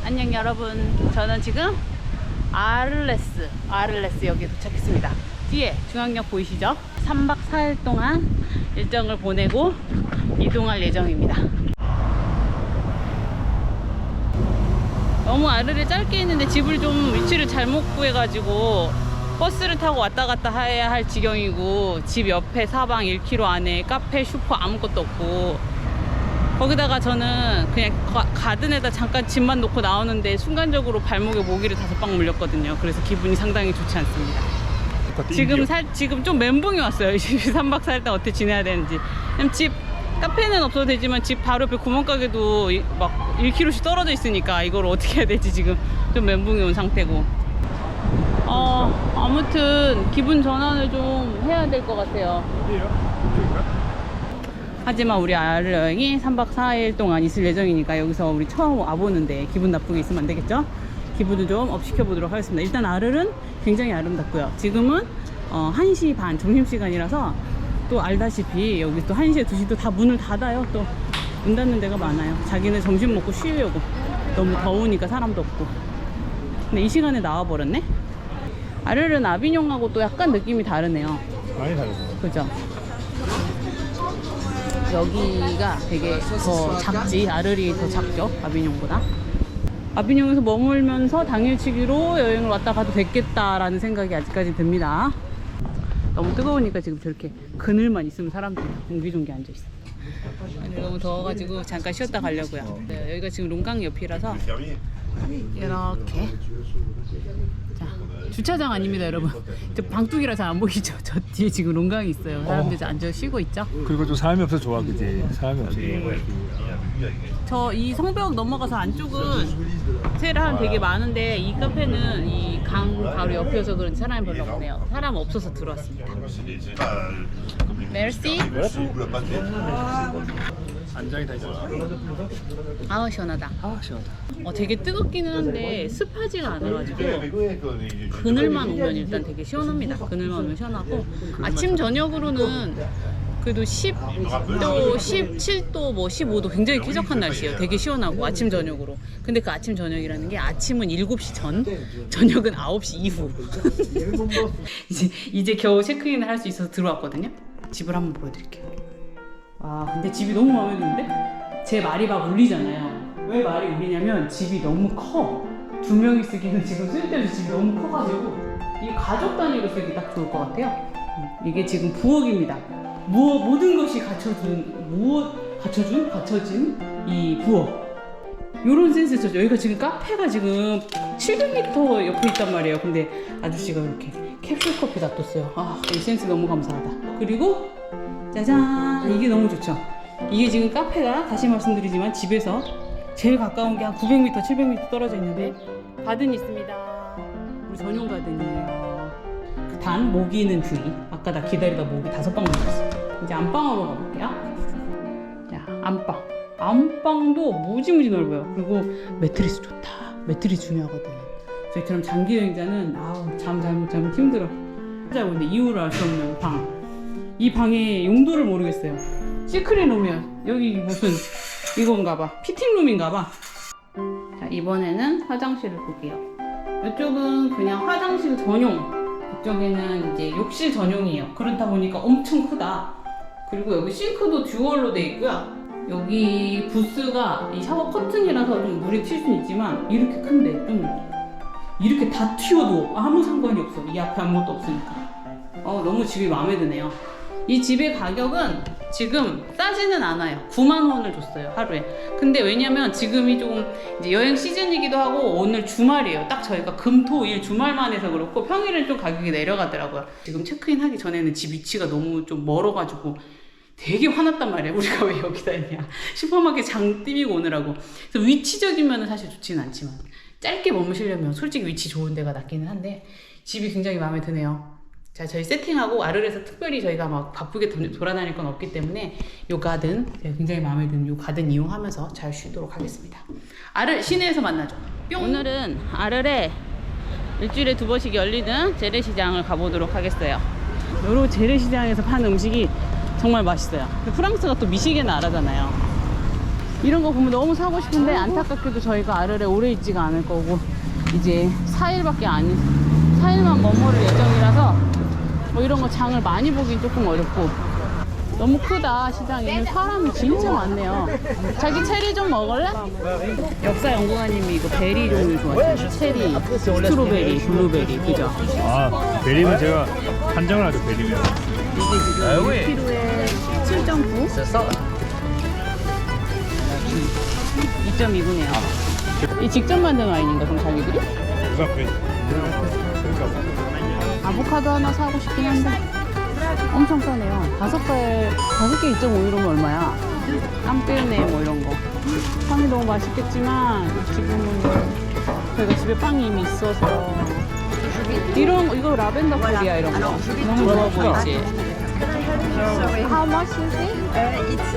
안녕 여러분, 저는 지금 아를레스 여기에 도착했습니다. 뒤에 중앙역 보이시죠? 3박 4일 동안 일정을 보내고 이동할 예정입니다. 너무 아르레 짧게 있는데 집을 좀 위치를 잘못 구해가지고 버스를 타고 왔다 갔다 해야 할 지경이고, 집 옆에 사방 1km 안에 카페, 슈퍼 아무것도 없고, 거기다가 저는 그냥 가든에다 잠깐 짐만 놓고 나오는데 순간적으로 발목에 모기를 5방 물렸거든요. 그래서 기분이 상당히 좋지 않습니다. 지금 좀 멘붕이 왔어요. 3박 4일 동안 어떻게 지내야 되는지. 집 카페는 없어도 되지만 집 바로 옆에 구멍가게도 막 1km씩 떨어져 있으니까 이걸 어떻게 해야 될지 지금 좀 멘붕이 온 상태고. 아무튼 기분 전환을 좀 해야 될 것 같아요. 하지만 우리 아르 여행이 3박 4일 동안 있을 예정이니까 여기서 우리 처음 와보는데 기분 나쁘게 있으면 안 되겠죠? 기분을 좀 업시켜 보도록 하겠습니다. 일단 아르는 굉장히 아름답고요. 지금은 1시 반 점심시간이라서 또 알다시피 여기 또 1시에 2시도 다 문을 닫아요. 또 문 닫는 데가 많아요. 자기네 점심 먹고 쉬려고. 너무 더우니까 사람도 없고. 근데 이 시간에 나와버렸네? 아르는 아비뇽하고 또 약간 느낌이 다르네요. 많이 다르죠. 그죠? 여기가 되게 더 작지. 아르리 더 작죠, 아비뇽보다. 아비뇽에서 머물면서 당일치기로 여행을 왔다 가도 됐겠다라는 생각이 아직까지 듭니다. 너무 뜨거우니까 지금 저렇게 그늘만 있으면 사람들이 옹기종기 앉아있어. 너무 더워가지고 잠깐 쉬었다 가려고요. 네, 여기가 지금 롱강 옆이라서 이렇게. 자, 주차장 아닙니다 여러분. 저 방뚝이라 잘 안 보이죠? 저 뒤에 지금 롱강이 있어요. 사람들 앉아 쉬고 있죠. 그리고 좀 사람이 없어서 좋아, 그지? 사람이 없어서 좋아. 저 이 성벽 넘어가서 안쪽은 사람 되게 많은데, 이 카페는 이 강 바로 옆이어서 그런지 사람이 별로 없네요. 사람 없어서 들어왔습니다. 메르시. 안장이 다 있어. 아우 시원하다. 시원하다. 되게 뜨겁기는 한데 습하지가 않아가지고 그늘만 오면 일단 되게 시원합니다. 그늘만 오면 시원하고, 아침 저녁으로는 그래도 10도, 17도, 뭐 15도 굉장히 쾌적한 날씨예요. 되게 시원하고 아침 저녁으로. 근데 그 아침 저녁이라는 게 아침은 7시 전, 저녁은 9시 이후. 이제 겨우 체크인을 할 수 있어서 들어왔거든요. 집을 한번 보여드릴게요. 와, 근데 집이 너무 마음에 드는데? 제 말이 막 울리잖아요. 왜 말이 울리냐면 집이 너무 커. 2명이 쓰기는 지금 쓸데없이 집이 너무 커가지고 이 가족 단위로 쓰기 딱 좋을 것 같아요. 이게 지금 부엌입니다. 모든 것이 갖춰진 이 부엌. 요런 센스죠. 여기가 지금 카페가 지금 700m 옆에 있단 말이에요. 근데 아저씨가 이렇게 캡슐 커피 놔뒀어요. 이 센스 너무 감사하다. 그리고 짜잔, 이게 너무 좋죠. 이게 지금 카페가 다시 말씀드리지만 집에서 제일 가까운 게 한 900m, 700m 떨어져 있는데 가든이 있습니다. 우리 전용 가든이에요. 단 모기는 주의. 아까 나 기다리다 모기 5방 물렸어. 이제 안방으로 가볼게요. 자, 안방도 무지무지 넓어요. 그리고 매트리스 좋다. 매트리스 중요하거든. 저희처럼 장기 여행자는 잠 잘못 자면 힘들어. 찾아보고 근데 이유를 알 수 없는 방. 이 방의 용도를 모르겠어요. 시크릿 룸이야. 여기 무슨 이건가 봐. 피팅룸인가 봐. 자, 이번에는 화장실을 볼게요. 이쪽은 그냥 화장실 전용, 이쪽에는 이제 욕실 전용이에요. 그렇다 보니까 엄청 크다. 그리고 여기 싱크도 듀얼로 돼 있고요. 여기 부스가 이 샤워 커튼이라서 좀 물이 튈 수는 있지만 이렇게 큰데 좀 이렇게 다 튀어도 아무 상관이 없어. 이 앞에 아무것도 없으니까. 너무 집이 마음에 드네요. 이 집의 가격은 지금 싸지는 않아요. 9만 원을 줬어요, 하루에. 근데 왜냐면 지금이 조금 이제 여행 시즌이기도 하고 오늘 주말이에요. 딱 저희가 금, 토, 일 주말만 해서 그렇고 평일은 좀 가격이 내려가더라고요. 지금 체크인 하기 전에는 집 위치가 너무 좀 멀어가지고 되게 화났단 말이에요. 우리가 왜 여기다 있냐. 슈퍼마켓 장 띠비고 오느라고. 그래서 위치적이면 사실 좋지는 않지만 짧게 머무시려면 솔직히 위치 좋은 데가 낫기는 한데 집이 굉장히 마음에 드네요. 자, 저희 세팅하고 아르레에서 특별히 저희가 막 바쁘게 돌아다닐 건 없기 때문에 요 가든, 제가 굉장히 마음에 드는 요 가든 이용하면서 잘 쉬도록 하겠습니다. 아르 시내에서 만나죠. 뿅! 오늘은 아르레 일주일에 2번씩 열리는 재래시장을 가보도록 하겠어요. 요런 재래시장에서 파는 음식이 정말 맛있어요. 프랑스가 또 미시게 나라잖아요. 이런 거 보면 너무 사고 싶은데 안타깝게도 저희가 아르레 오래 있지가 않을 거고 이제 4일만 머무를 예정이라서 뭐 이런 거 장을 많이 보긴 조금 어렵고 너무 크다 시장이. 사람이 진짜 많네요. 자기 체리 좀 먹을래? 역사 연구가님이 이거 베리 종류 좋아하시죠? 체리, 스트로베리, 블루베리 그죠? 아 베리면 제가 한정을 하죠 베리면. 이게 지금 1kg에 7.9? 2.2구네요. 이 직접 만든 와인인가 그럼 자기들이? 아보카도 하나 사고 싶긴 한데 엄청 싸네요. 5개 2.5유로면 얼마야? 깜빼네 뭐 이런 거. 빵이 너무 맛있겠지만 지금은 뭐 저희가 집에 빵이 이미 있어서 이거 라벤더 콜이야 이런 거 너무 좋아 보이지? How much is it? It's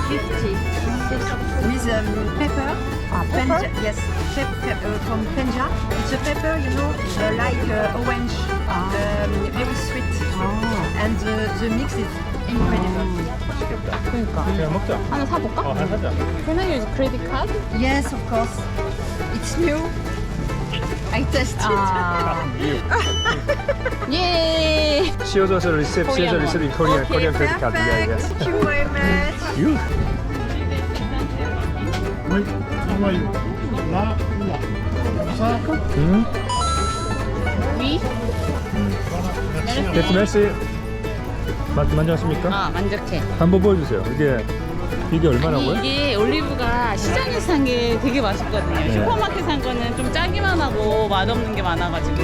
6.50 with pepper. pepper? Yes, from Penja. It's a pepper, you know, like orange, very sweet, and the mix is incredible. 그러니까 그냥 먹자. 하나 사볼까? 하나 사자. Can I use credit card? Yes, of course. It's new. I tested. 예. Shows a receipt. Shows a receipt in Korean. Okay, Korean credit card. Yeah, perfect. yeah. Thank you very much. You. 음. 위? 베트 메시 만족하십니까? 아 만족해. 한번 보여주세요. 이게 얼마라고요? 이게 올리브가 시장에서 산 게 되게 맛있거든요. 네. 슈퍼마켓 산 거는 좀 짜기만 하고 맛없는 게 많아가지고.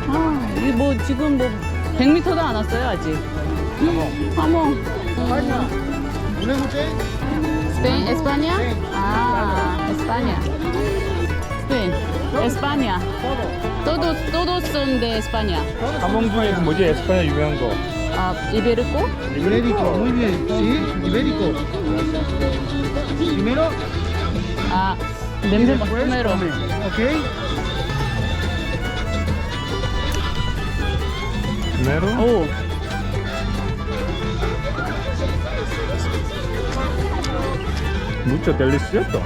아, 이게 뭐 지금 뭐 100m도 안 왔어요 아직. 어머. 스페인, 에스파냐? 아, 에스파냐. 스페인, 에스파냐. Todos son de España. 하몽 중에 뭐지? 에스파냐 유명한 거. 아, 이베르코? Ibérico, muy bien, sí, ibérico. Primero, 아, 냄새 막 메로. ¿ok? 메로? 오. 무쳐 델리시였다.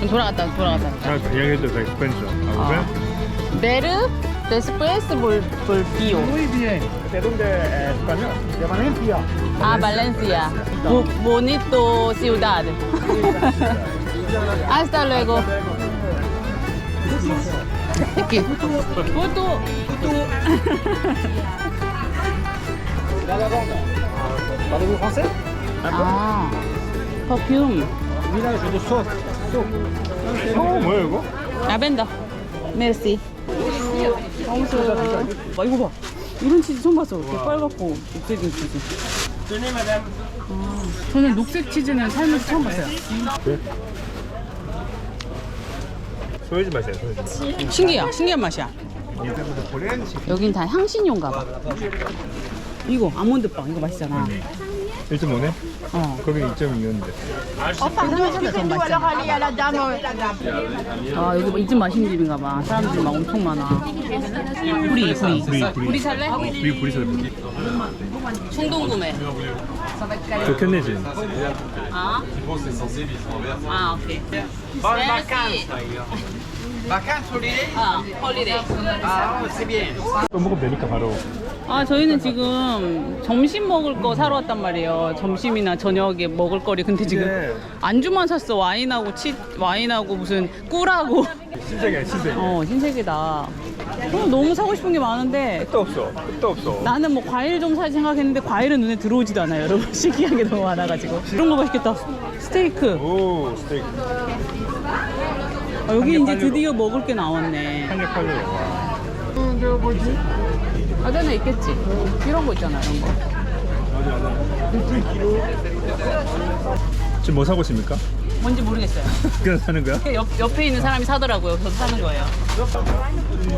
돌아갔다. 아, 이야기해도 돼. 스페인어. 아, Ver después volvió. Muy bien. ¿De dónde español? De Valencia. A Valencia. Bonito ciudad. Hasta luego. Aquí. Foto. ¿Parlez-vous français? 아, perfume. Mira, je le sauce. 뭐야 이거? 라벤더. 메르시. 홍수. 와 이거 봐. 이런 치즈 처음 봤어. 이렇게 빨갛고 녹색인 치즈. 저는 녹색 치즈는 살면서 처음 봤어요. 소유지 맛이야. 소유지. 신기한 맛이야. 여긴 다 향신료인가 봐. 이거 아몬드빵 이거 맛있잖아. 1.5네? 어. 거기는 2.2였는데. 아 여기 이집 맛있는 집인가 봐. 사람들이 막 엄청 많아. 구리. 구리 살래? 불이 살고. 충동 구매. 좋겠네 진. 아? 아 오케이. Merci. 아 홀리데이. 또 먹으면 되니까 바로. 아 저희는 지금 점심 먹을 거 사러 왔단 말이에요. 점심이나 저녁에 먹을 거리. 근데 지금 네. 안주만 샀어. 와인하고 무슨 꿀하고. 신세계야 신세계. 신세계다. 너무 사고 싶은 게 많은데 끝도 없어. 나는 뭐 과일 좀 살 생각했는데 과일은 눈에 들어오지도 않아요. 여러분 신기한 게 너무 많아가지고. 이런 거 맛있겠다. 스테이크. 오 스테이크. 아, 여기 이제 드디어 먹을 게 나왔네. 한약 팔려. 아전에 있겠지. 이런 거 있잖아. 이런 거. 지금 뭐 사고 있습니까? 뭔지 모르겠어요. 그냥 사는 거야? 옆에 있는 사람이 사더라고요. 저도 사는 거예요.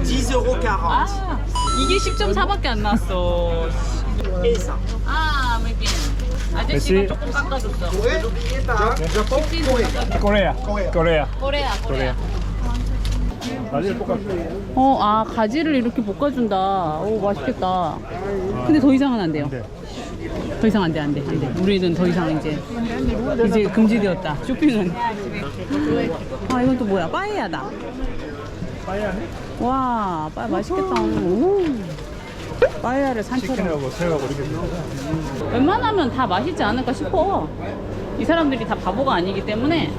10,40 아, 이게 10.4밖에 안 나왔어. 아, maybe. 아저씨가 메시. 조금 깎아줬어. 코레아. 코레아. 바지를 볶았어. 아, 가지를 이렇게 볶아준다. 오, 맛있겠다. 근데 더 이상은 안 돼요. 더 이상 안 돼, 안 돼, 안 돼. 우리는 더 이상 이제 금지되었다. 쇼핑은. 아, 이건 또 뭐야? 빠에야다. 빠에야네? 와, 빠에 맛있겠다. 오. 빠에야를 산처럼. 치킨하고 새우하고 이렇게 웬만하면 다 맛있지 않을까 싶어. 이 사람들이 다 바보가 아니기 때문에.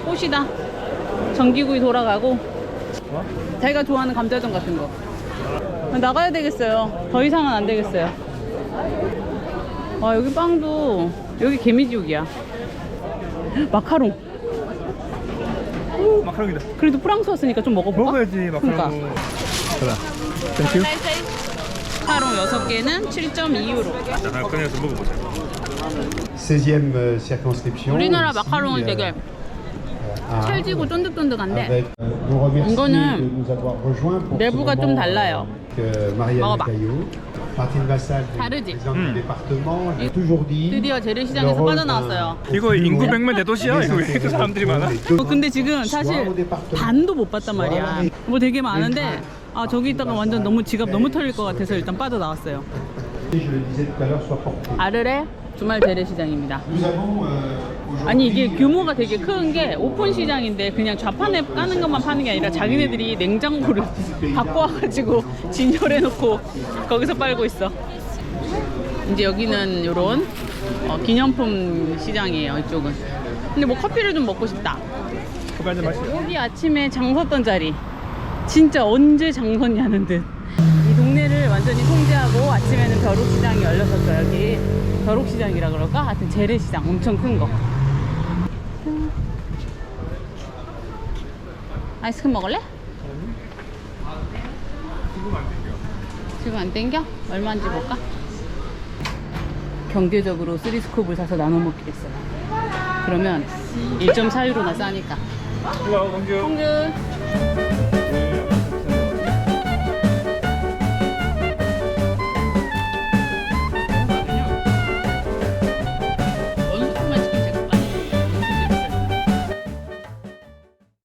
꽃이다. 전기구이 돌아가고. 자기가 좋아하는 감자전 같은 거. 나가야 되겠어요. 더 이상은 안 되겠어요. 와, 여기 빵도 여기 개미지옥이야. 마카롱. 마카롱이다. 그래도 프랑스 왔으니까 좀 먹어볼까? 먹어야지 마카롱. 그러니까. 그래. 땡큐. 마카롱 6개는 7.2유로. 자, 하나 꺼내서 먹어보자. 16e circonscription. 우리나라 ici, 마카롱은 되게 à- 찰지고 쫀득쫀득한데 avec, vous remercier 이거는 de nous avoir rejoints pour ce 내부가 좀 moment 달라요. avec Marianne 먹어봐. Caillot, Martine Vassal, 다르지? présidente du département. J'ai toujours dit 드디어 재래시장에서 빠져나왔어요. 이거 인구 100만 대도시야? 이거 왜 이렇게 사람들이 많아? 근데 지금 사실 반도 못 봤단 말이야. 뭐 되게 많은데 아 저기 있다가 완전 너무 지갑 너무 털릴 것 같아서 일단 빠져나왔어요. je le disais tout à l'heure, soit porté. 아르레 주말 재래시장입니다. Nous avons aujourd'hui 아니 이게 규모가 되게 큰 게 오픈 시장인데 그냥 좌판에 까는 것만 파는 게 아니라 자기네들이 냉장고를 갖고 와가지고 진열해놓고 거기서 빨고 있어. 이제 여기는 요런 기념품 시장이에요, 이쪽은. 근데 뭐 커피를 좀 먹고 싶다. 커피 한잔 마시자. 여기 아침에 장 섰던 자리 진짜 언제 장 섰냐는 듯. 이 동네를 완전히 통제하고 아침에는 벼룩시장이 열렸었어요. 여기 벼룩시장이라 그럴까? 하여튼 재래시장 엄청 큰 거. 아이스크림 먹을래? 지금 안 땡겨? 얼마인지 볼까? 경제적으로 3스쿱을 사서 나눠 먹기로 했어요. 그러면 1.4유로나 싸니까. 일로 와, 공주. 홍준